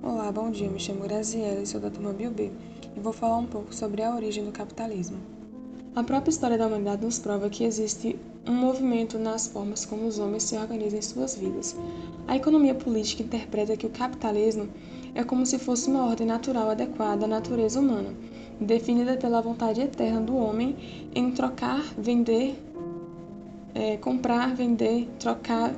Olá, bom dia. Me chamo Graziela e sou da turma BioB e vou falar um pouco sobre a origem do capitalismo. A própria história da humanidade nos prova que existe um movimento nas formas como os homens se organizam em suas vidas. A economia política interpreta que o capitalismo é como se fosse uma ordem natural adequada à natureza humana, definida pela vontade eterna do homem em trocar, vender, comprar, vender, trocar,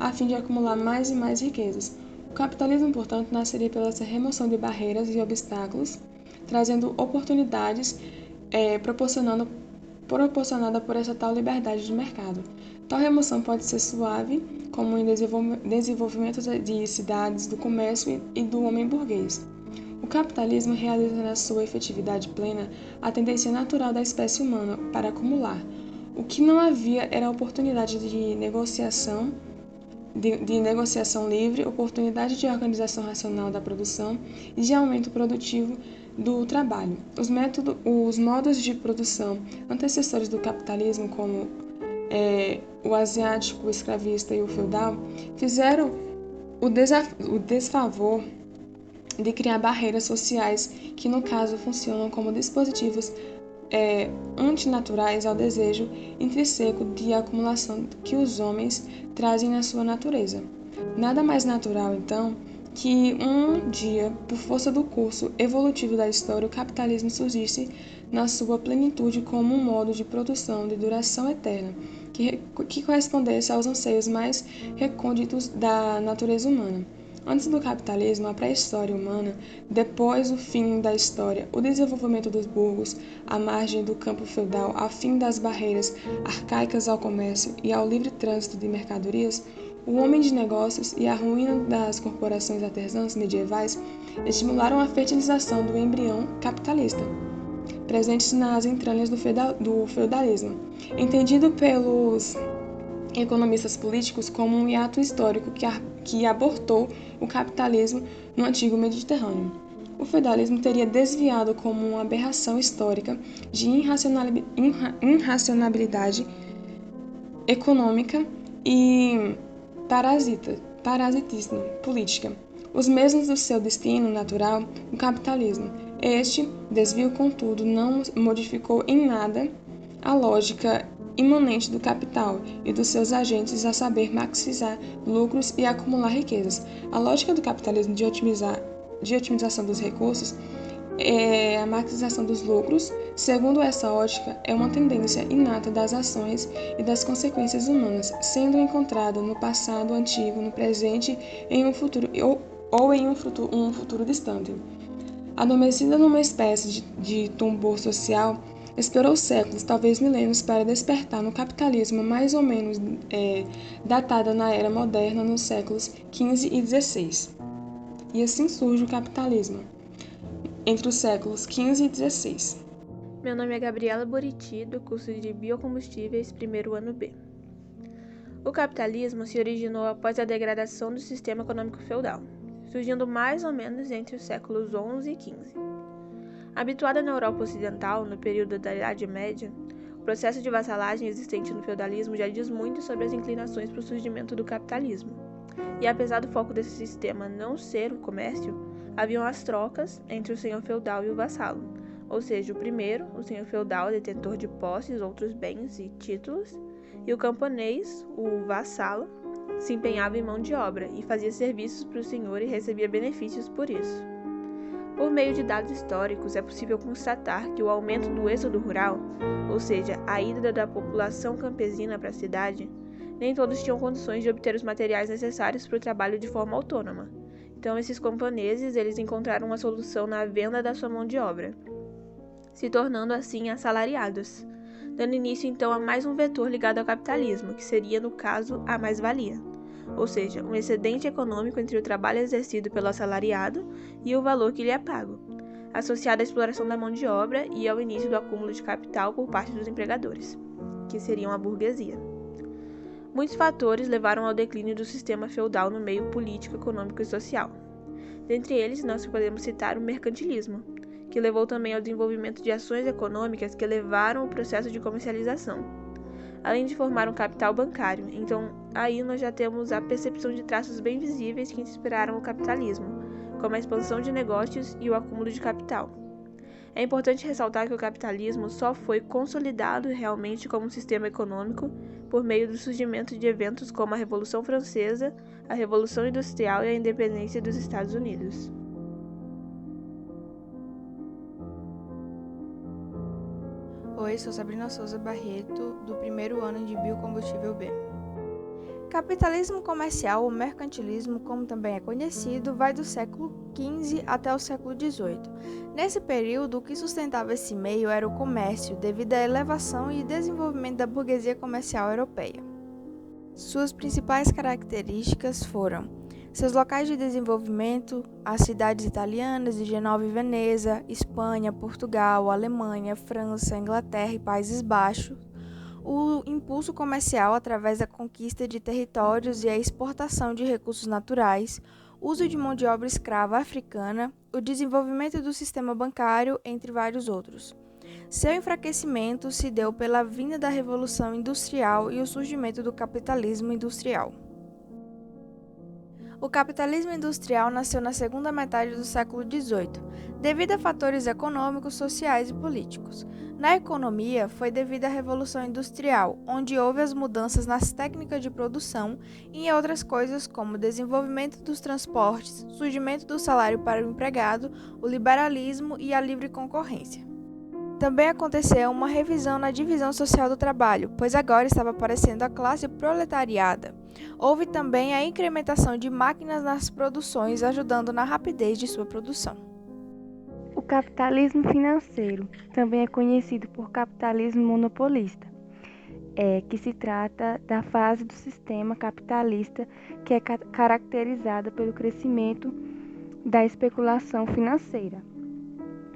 a fim de acumular mais e mais riquezas. O capitalismo, portanto, nasceria pela remoção de barreiras e obstáculos, trazendo oportunidades, proporcionada por essa tal liberdade de mercado. Tal remoção pode ser suave, como em desenvolvimento de cidades, do comércio e do homem burguês. O capitalismo realiza na sua efetividade plena a tendência natural da espécie humana para acumular. O que não havia era a oportunidade de negociação livre, oportunidade de organização racional da produção e de aumento produtivo do trabalho. Os modos de produção antecessores do capitalismo, como o asiático, o escravista e o feudal, fizeram o desfavor de criar barreiras sociais que, no caso, funcionam como dispositivos antinaturais ao desejo intrínseco de acumulação que os homens trazem na sua natureza. Nada mais natural, então, que um dia, por força do curso evolutivo da história, o capitalismo surgisse na sua plenitude como um modo de produção de duração eterna, que correspondesse aos anseios mais recônditos da natureza humana. Antes do capitalismo, a pré-história humana, depois o fim da história, o desenvolvimento dos burgos, à margem do campo feudal, a fim das barreiras arcaicas ao comércio e ao livre trânsito de mercadorias, o homem de negócios e a ruína das corporações artesãs medievais estimularam a fertilização do embrião capitalista, presentes nas entranhas do feudalismo, entendido pelos economistas políticos como um hiato histórico que abortou o capitalismo no antigo Mediterrâneo. O feudalismo teria desviado como uma aberração histórica de irracionalidade econômica e parasitismo política, os mesmos do seu destino natural, o capitalismo. Este desvio, contudo, não modificou em nada a lógica imanente do capital e dos seus agentes, a saber, maximizar lucros e acumular riquezas. A lógica do capitalismo de otimização dos recursos a maximização dos lucros. Segundo essa ótica, é uma tendência inata das ações e das consequências humanas, sendo encontrada no passado antigo, no presente em um futuro ou em um futuro distante. Adormecida numa espécie de tumbor social, esperou séculos, talvez milênios, para despertar no capitalismo mais ou menos datada na era moderna nos séculos XV e XVI. E assim surge o capitalismo, entre os séculos XV e XVI. Meu nome é Gabriela Buriti, do curso de Biocombustíveis, primeiro ano B. O capitalismo se originou após a degradação do sistema econômico feudal, surgindo mais ou menos entre os séculos XI e XV. Habituada na Europa Ocidental, no período da Idade Média, o processo de vassalagem existente no feudalismo já diz muito sobre as inclinações para o surgimento do capitalismo. E apesar do foco desse sistema não ser o comércio, haviam as trocas entre o senhor feudal e o vassalo, ou seja, o primeiro, o senhor feudal, detentor de posses, outros bens e títulos, e o camponês, o vassalo, se empenhava em mão de obra e fazia serviços para o senhor e recebia benefícios por isso. Por meio de dados históricos, é possível constatar que o aumento do êxodo rural, ou seja, a ida da população campesina para a cidade, nem todos tinham condições de obter os materiais necessários para o trabalho de forma autônoma. Então, esses camponeses, eles encontraram uma solução na venda da sua mão de obra, se tornando assim assalariados, dando início então a mais um vetor ligado ao capitalismo, que seria, no caso, a mais-valia, ou seja, um excedente econômico entre o trabalho exercido pelo assalariado e o valor que lhe é pago, associado à exploração da mão de obra e ao início do acúmulo de capital por parte dos empregadores, que seriam a burguesia. Muitos fatores levaram ao declínio do sistema feudal no meio político, econômico e social. Dentre eles, nós podemos citar o mercantilismo, que levou também ao desenvolvimento de ações econômicas que levaram ao processo de comercialização, além de formar um capital bancário. Então, aí nós já temos a percepção de traços bem visíveis que inspiraram o capitalismo, como a expansão de negócios e o acúmulo de capital. É importante ressaltar que o capitalismo só foi consolidado realmente como um sistema econômico por meio do surgimento de eventos como a Revolução Francesa, a Revolução Industrial e a independência dos Estados Unidos. Oi, sou Sabrina Souza Barreto, do primeiro ano de Biocombustível B. Capitalismo comercial ou mercantilismo, como também é conhecido, vai do século XV até o século XVIII. Nesse período, o que sustentava esse meio era o comércio, devido à elevação e desenvolvimento da burguesia comercial europeia. Suas principais características foram seus locais de desenvolvimento, as cidades italianas de Genova e Veneza, Espanha, Portugal, Alemanha, França, Inglaterra e Países Baixos, o impulso comercial através da conquista de territórios e a exportação de recursos naturais, uso de mão de obra escrava africana, o desenvolvimento do sistema bancário, entre vários outros. Seu enfraquecimento se deu pela vinda da Revolução Industrial e o surgimento do capitalismo industrial. O capitalismo industrial nasceu na segunda metade do século XVIII, devido a fatores econômicos, sociais e políticos. Na economia, foi devido à Revolução Industrial, onde houve as mudanças nas técnicas de produção e em outras coisas como o desenvolvimento dos transportes, surgimento do salário para o empregado, o liberalismo e a livre concorrência. Também aconteceu uma revisão na divisão social do trabalho, pois agora estava aparecendo a classe proletariada. Houve também a incrementação de máquinas nas produções, ajudando na rapidez de sua produção. O capitalismo financeiro também é conhecido por capitalismo monopolista, que se trata da fase do sistema capitalista que é caracterizada pelo crescimento da especulação financeira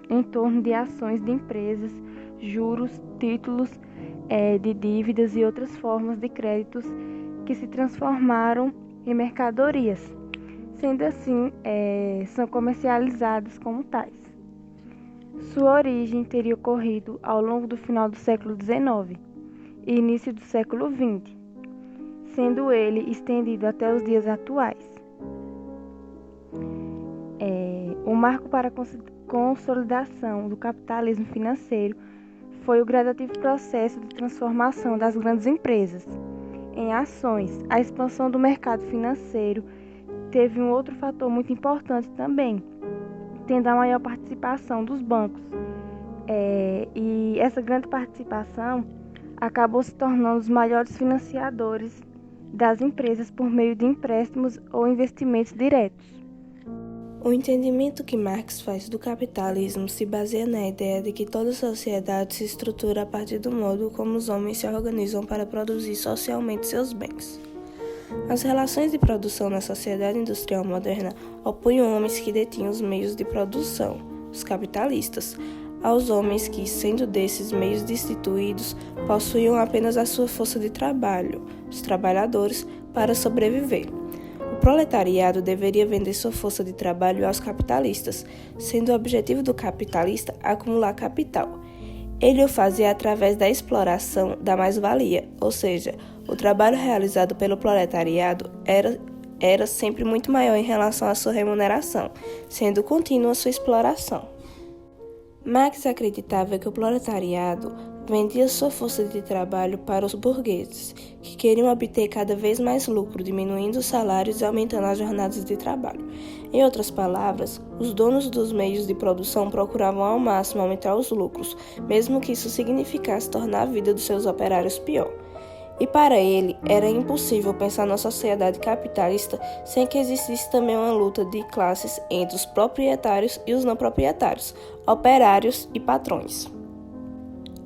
em torno de ações de empresas, juros, títulos de dívidas e outras formas de créditos que se transformaram em mercadorias, sendo assim, são comercializadas como tais. Sua origem teria ocorrido ao longo do final do século XIX e início do século XX, sendo ele estendido até os dias atuais. O marco para a consolidação do capitalismo financeiro foi o gradativo processo de transformação das grandes empresas em ações. A expansão do mercado financeiro teve um outro fator muito importante também, tendo a maior participação dos bancos. E essa grande participação acabou se tornando os maiores financiadores das empresas por meio de empréstimos ou investimentos diretos. O entendimento que Marx faz do capitalismo se baseia na ideia de que toda sociedade se estrutura a partir do modo como os homens se organizam para produzir socialmente seus bens. As relações de produção na sociedade industrial moderna opunham homens que detinham os meios de produção, os capitalistas, aos homens que, sendo desses meios destituídos, possuíam apenas a sua força de trabalho, os trabalhadores, para sobreviver. O proletariado deveria vender sua força de trabalho aos capitalistas, sendo o objetivo do capitalista acumular capital. Ele o fazia através da exploração da mais-valia, ou seja, o trabalho realizado pelo proletariado era sempre muito maior em relação à sua remuneração, sendo contínua sua exploração. Marx acreditava que o proletariado vendia sua força de trabalho para os burgueses, que queriam obter cada vez mais lucro, diminuindo os salários e aumentando as jornadas de trabalho. Em outras palavras, os donos dos meios de produção procuravam ao máximo aumentar os lucros, mesmo que isso significasse tornar a vida dos seus operários pior. E para ele, era impossível pensar na sociedade capitalista sem que existisse também uma luta de classes entre os proprietários e os não proprietários, operários e patrões.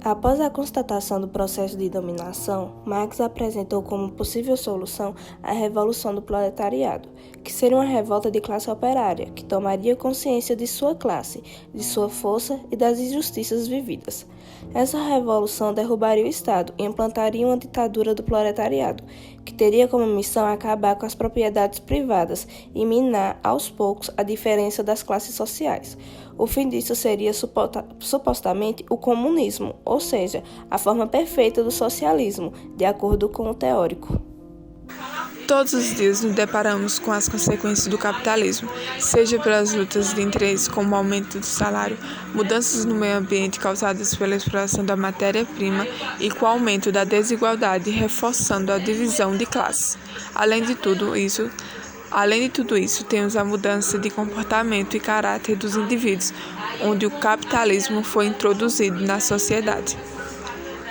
Após a constatação do processo de dominação, Marx apresentou como possível solução a revolução do proletariado, que seria uma revolta de classe operária, que tomaria consciência de sua classe, de sua força e das injustiças vividas. Essa revolução derrubaria o Estado e implantaria uma ditadura do proletariado, que teria como missão acabar com as propriedades privadas e minar, aos poucos, a diferença das classes sociais. O fim disso seria supostamente o comunismo, ou seja, a forma perfeita do socialismo, de acordo com o teórico. Todos os dias nos deparamos com as consequências do capitalismo, seja pelas lutas de interesse como o aumento do salário, mudanças no meio ambiente causadas pela exploração da matéria-prima e com o aumento da desigualdade, reforçando a divisão de classes. Além de tudo isso, temos a mudança de comportamento e caráter dos indivíduos, onde o capitalismo foi introduzido na sociedade.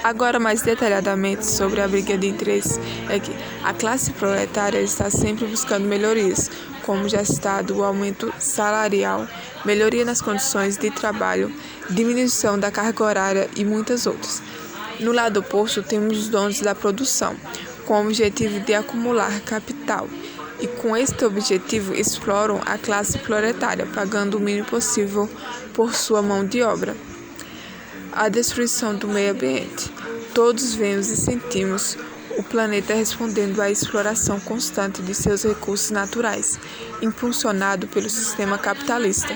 Agora, mais detalhadamente sobre a briga de interesses, é que a classe proletária está sempre buscando melhorias, como já citado, o aumento salarial, melhoria nas condições de trabalho, diminuição da carga horária e muitas outras. No lado oposto, temos os donos da produção, com o objetivo de acumular capital, e com este objetivo exploram a classe proletária, pagando o mínimo possível por sua mão de obra. A destruição do meio ambiente. Todos vemos e sentimos o planeta respondendo à exploração constante de seus recursos naturais, impulsionado pelo sistema capitalista.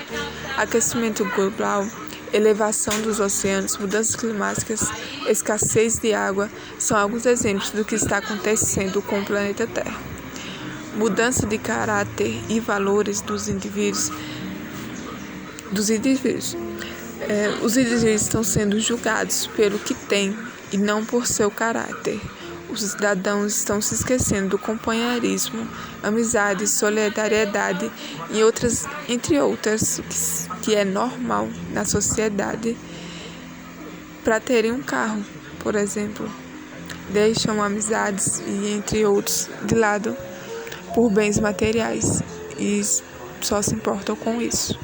Aquecimento global, elevação dos oceanos, mudanças climáticas, escassez de água são alguns exemplos do que está acontecendo com o planeta Terra. Mudança de caráter e valores dos indivíduos. Os indivíduos estão sendo julgados pelo que têm e não por seu caráter. Os cidadãos estão se esquecendo do companheirismo, amizade, solidariedade e entre outras, que é normal na sociedade. Para terem um carro, por exemplo, deixam amizades e entre outros de lado por bens materiais e só se importam com isso.